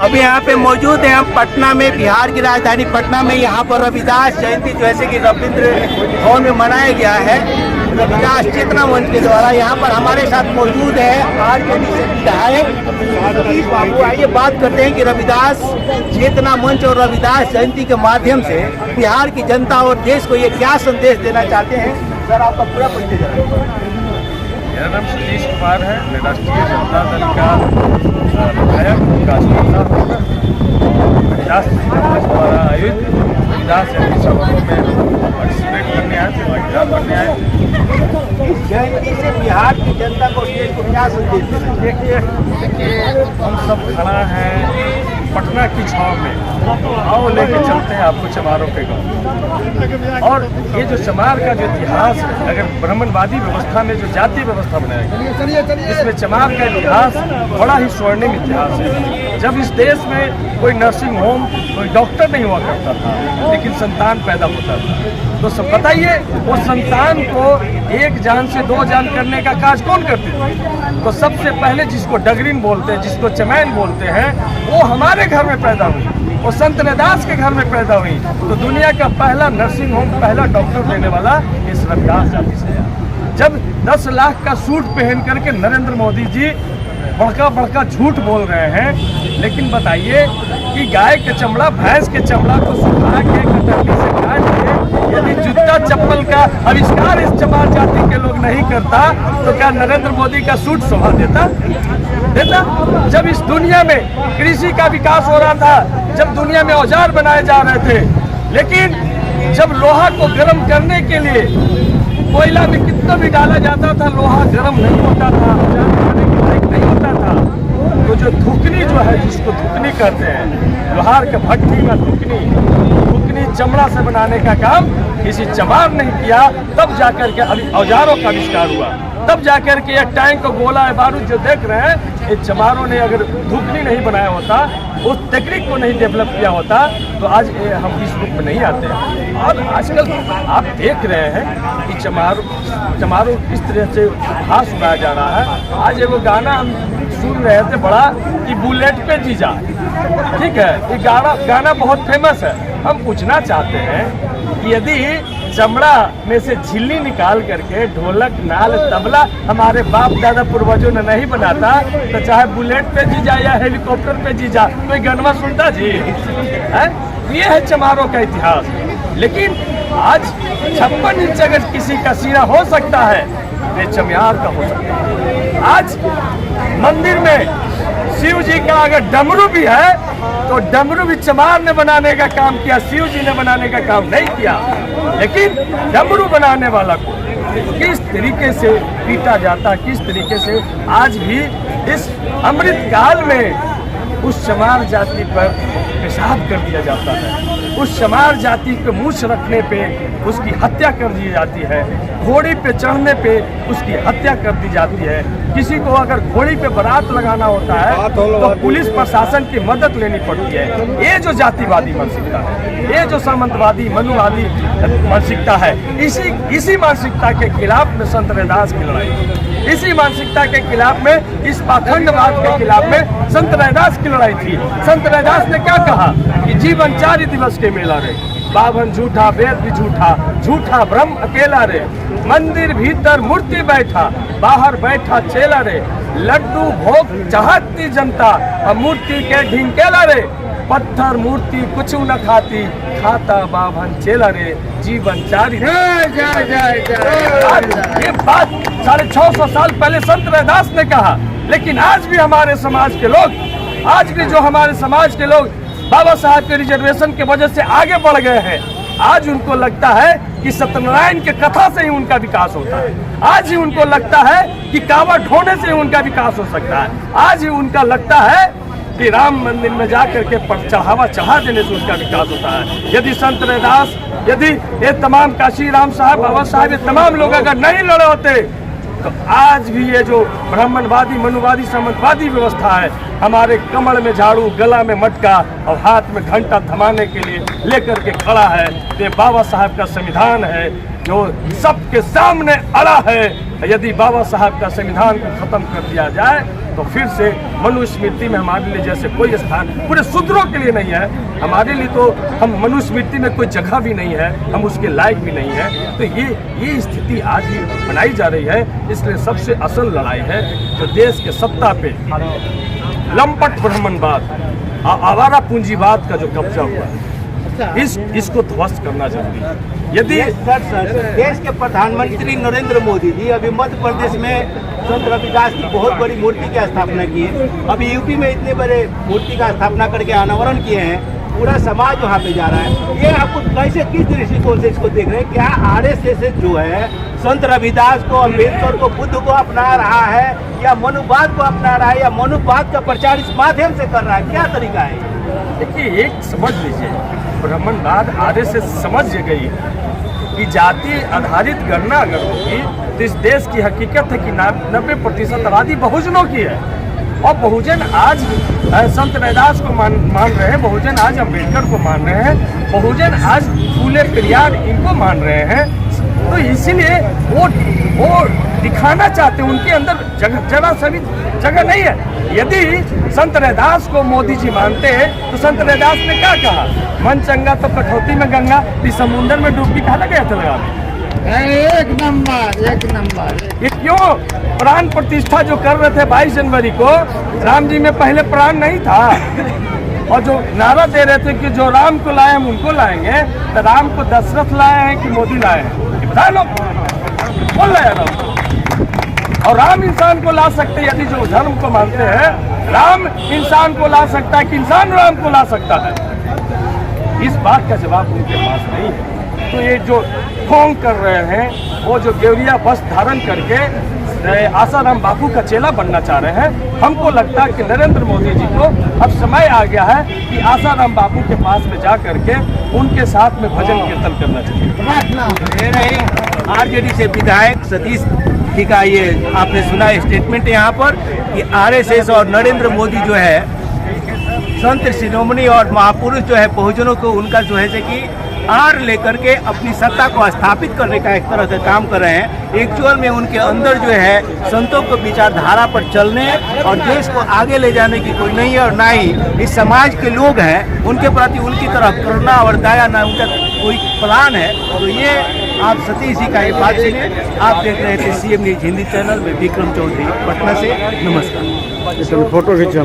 अभी यहाँ पे मौजूद हैं हम पटना में, बिहार की राजधानी पटना में। यहाँ पर रविदास जयंती जैसे कि रविंद्र भवन में मनाया गया है रविदास चेतना मंच के द्वारा। यहाँ पर हमारे साथ मौजूद है आरजेडी से विधायक सतीश बाबू। आइए बात करते हैं कि रविदास चेतना मंच और रविदास जयंती के माध्यम से बिहार की जनता और देश को ये क्या संदेश देना चाहते हैं। सर आपका पूरा परिचय बताइए। मेरा नाम सतीश कुमार है। मैं राष्ट्रीय जनता दल का विधायक कार्यकर्ता रविदास द्वारा आयोजित रविदास जयंती समारोह में पार्टिसिपेट करने आए थे, भागीदार बनने आए। जयंती से बिहार की जनता को देश को क्या संदेश देना? देखिए हम सब खड़ा हैं पटना की छाव में, आओ लेके चलते हैं आपको चमारों के गाँव। और ये जो चमार का जो इतिहास है, अगर ब्राह्मणवादी व्यवस्था में जो जातीय व्यवस्था बनाया गया, इसमें चमार का इतिहास बड़ा ही स्वर्णिम इतिहास है। जब इस देश में कोई नर्सिंग होम, कोई डॉक्टर नहीं हुआ करता था, लेकिन संतान पैदा होता था। तो सब बताइए, वो संतान को एक जान से दो जान करने का काज कौन करते थे? तो सबसे पहले जिसको डगरीन बोलते हैं, जिसको चमैन बोलते हैं, वो हमारे घर में पैदा हुई, वो संत रविदास के घर में पैदा हुई। तो दुनिया का पहला नर्सिंग होम, पहला डॉक्टर देने वाला इस रविदास जाति से है। जब 10 लाख का सूट पहन करके नरेंद्र मोदी जी बड़का झूठ बोल रहे हैं, लेकिन बताइए कि गाय के चमड़ा, भैंस के चमड़ा को सुखा के कतरनी से काट के यदि जूता चप्पल का आविष्कार इस चमार जाति के लोग नहीं करता, तो क्या नरेंद्र मोदी का सूट शोभा देता? जब इस दुनिया में कृषि का विकास हो रहा था, जब दुनिया में औजार बनाए जा रहे थे, लेकिन जब लोहा को गर्म करने के लिए कोयला में कितना भी डाला जाता था, लोहा गर्म नहीं होता था, औजार बनाने के लायक नहीं होता था। तो जो धुकनी जो है, जिसको धुकनी कहते हैं, लोहार के भट्टी में धुकनी चमड़ा से बनाने का काम किसी चमार नहीं किया। तब जाकर के अभी औजारों का आविष्कार हुआ, तब जाकर के एक टैंक को गोला है बारूद जो देख रहे हैं, ये चमारों ने अगर धुकनी नहीं बनाया होता, उस टेक्निक को नहीं डेवलप किया होता, तो आज हम इस रूप में नहीं आते। और आजकल आप देख रहे हैं कि चमारों किस तरह से घास उड़ाया जा रहा है। आज एगो गाना हम सुन रहे थे बड़ा कि बुलेट पे जीजा, ठीक है, ये गाना बहुत फेमस है। हम पूछना चाहते हैं कि यदि चमड़ा में से झिल्ली निकाल करके ढोलक, नाल, तबला हमारे बाप दादा पूर्वजों ने नहीं बनाता, तो चाहे बुलेट पे जीजा या हेलीकॉप्टर पे जीजा, कोई गनवा सुनता जी है? ये है चमारों का इतिहास। लेकिन आज 56 इंच अगर किसी का सीना हो सकता है, ये चमार का हो सकता है। आज मंदिर में शिव जी का अगर डमरू भी है, तो डमरू भी चमार ने बनाने का काम किया, शिव जी ने बनाने का काम नहीं किया। लेकिन डमरू बनाने वाला को किस तरीके से पीटा जाता, किस तरीके से आज भी इस अमृत काल में उस चमार जाति पर पेशाब कर दिया जाता है। उस चमार जाति पे मूछ रखने पे उसकी हत्या कर दी जाती है। घोड़ी पे चढ़ने पे उसकी हत्या कर दी जाती है। किसी को अगर घोड़ी पे बारात लगाना होता है तो पुलिस प्रशासन की मदद लेनी पड़ती है। ये जो जातिवादी मानसिकता है, ये जो सामंतवादी मनुवादी मानसिकता है, इसी मानसिकता के खिलाफ में संत रविदास की लड़ाई, इसी मानसिकता के खिलाफ में, इस पाखंडवाद के खिलाफ में संत रविदास की लड़ाई थी। संत रविदास ने क्या कहा कि जीवन 4 दिवस के मेला रे, बावन झूठा वेद भी झूठा, झूठा ब्रह्म अकेला रे, मंदिर भीतर मूर्ति बैठा, बाहर बैठा चेला रे, लड्डू भोग चाहती जनता और मूर्ति के ढिंकेला रे, पत्थर मूर्ति कुछ न खाती, खाता बाभन चेला रे, जीवन 4 ये बात 650 साल पहले संत रविदास ने कहा। लेकिन आज भी हमारे समाज के लोग, आज भी जो हमारे समाज के लोग बाबा साहब के रिजर्वेशन के वजह से आगे बढ़ गए हैं, आज उनको लगता है कि सत्यनारायण के कथा से ही उनका विकास होता है। आज ही उनको लगता है कि कावड़ ढोने से ही उनका विकास हो सकता है। आज ही उनका लगता है कि राम मंदिर में जाकर के चढ़ावा चढ़ा देने से उसका विकास होता है। यदि संत रविदास, यदि ये तमाम काशी राम साहब, बाबा साहब, ये तमाम लोग अगर नहीं लड़े होते, तो आज भी ये जो ब्राह्मणवादी, मनुवादी, सामंतवादी व्यवस्था है, हमारे कमर में झाड़ू, गला में मटका और हाथ में घंटा थमाने के लिए लेकर के खड़ा है। ये बाबा साहब का संविधान है, जो सबके सामने अड़ा है। यदि बाबा साहब का संविधान को खत्म कर दिया जाए तो फिर से मनुस्मृति में हमारे लिए जैसे कोई स्थान पूरे शूद्रों के लिए नहीं है, हमारे लिए तो हम मनुस्मृति में कोई जगह भी नहीं है, हम उसके लायक भी नहीं है। तो ये स्थिति आज भी बनाई जा रही है। इसलिए सबसे असल लड़ाई है जो देश के सत्ता पे लंपट ब्राह्मणवाद, आवारा पूंजीवाद का जो कब्जा हुआ है, इसको ध्वस्त करना जरूरी है। यदि देश के प्रधानमंत्री नरेंद्र मोदी जी अभी मध्य प्रदेश में संत रविदास की बहुत बड़ी मूर्ति की स्थापना की है, अभी यूपी में इतने बड़े मूर्ति का स्थापना करके अनावरण किए हैं, पूरा समाज वहाँ पे जा रहा है। ये आपको कैसे, किस दृष्टिकोण से इसको देख रहे हैं? क्या आरएसएस जो है संत रविदास को, अम्बेडकर को, बुद्ध को अपना रहा है, या मनुवाद को अपना रहा है, या मनुवाद का प्रचार इस माध्यम से कर रहा है? क्या तरीका है? देखिए, एक समझ लीजिए, ब्राह्मणवाद आरएसएस समझ गई है कि जाति आधारित गणना अगर होगी तो इस देश की हकीकत है कि 90% आबादी बहुजनों की है। और बहुजन आज संत रविदास को मान रहे हैं, बहुजन आज अम्बेडकर को मान रहे हैं, बहुजन आज फूले पेरियार इनको मान रहे हैं। तो इसीलिए वो दिखाना चाहते हैं, उनके अंदर जरा सा भी जगह नहीं है। यदि संत रविदास को मोदी जी मानते हैं तो संत रविदास ने क्या कहा? मन चंगा तो कठौती में गंगा, इस समुद्र में डुबकी कहा गया था लगाने। एक नंबर। ये क्यों प्राण प्रतिष्ठा जो कर रहे थे 22 जनवरी को, राम जी में पहले प्राण नहीं था, और जो नारा दे रहे थे कि जो राम को लाए हम उनको लाएंगे, तो राम को दशरथ लाए हैं कि मोदी लाए हैं? बता लो, कौन लाया राम को? और राम इंसान को ला सकते, यदि जो धर्म को मानते हैं, राम इंसान को ला सकता है कि इंसान राम को ला सकता है? इस बात का जवाब उनके पास नहीं है। तो ये जो ढोंग कर रहे हैं, वो जो गेवरिया वस्त्र धारण करके आसाराम बापू का चेला बनना चाह रहे हैं, हमको लगता है कि नरेंद्र मोदी जी को अब समय आ गया है कि आसाराम बापू के पास में जा करके उनके साथ में भजन कीर्तन करना चाहिए। आरजेडी से विधायक सतीश जी का ये आपने सुना स्टेटमेंट यहाँ पर कि आरएसएस और नरेंद्र मोदी जो है संत शिरोमणि और महापुरुष जो है बहुजनों को उनका जो है कि आड़ लेकर के अपनी सत्ता को स्थापित करने का एक तरह से काम कर रहे हैं। एक्चुअल में उनके अंदर जो है संतों को विचारधारा पर चलने और देश को आगे ले जाने की कोई नहीं है, और ना ही इस समाज के लोग हैं उनके प्रति उनकी तरफ करुणा और दया, ना उनका कोई प्लान है। तो ये आप सतीश जी का ये बात सुनिए। आप देख रहे थे CM न्यूज हिंदी चैनल में विक्रम चौधरी पटना से। नमस्कार। फोटो खींचा।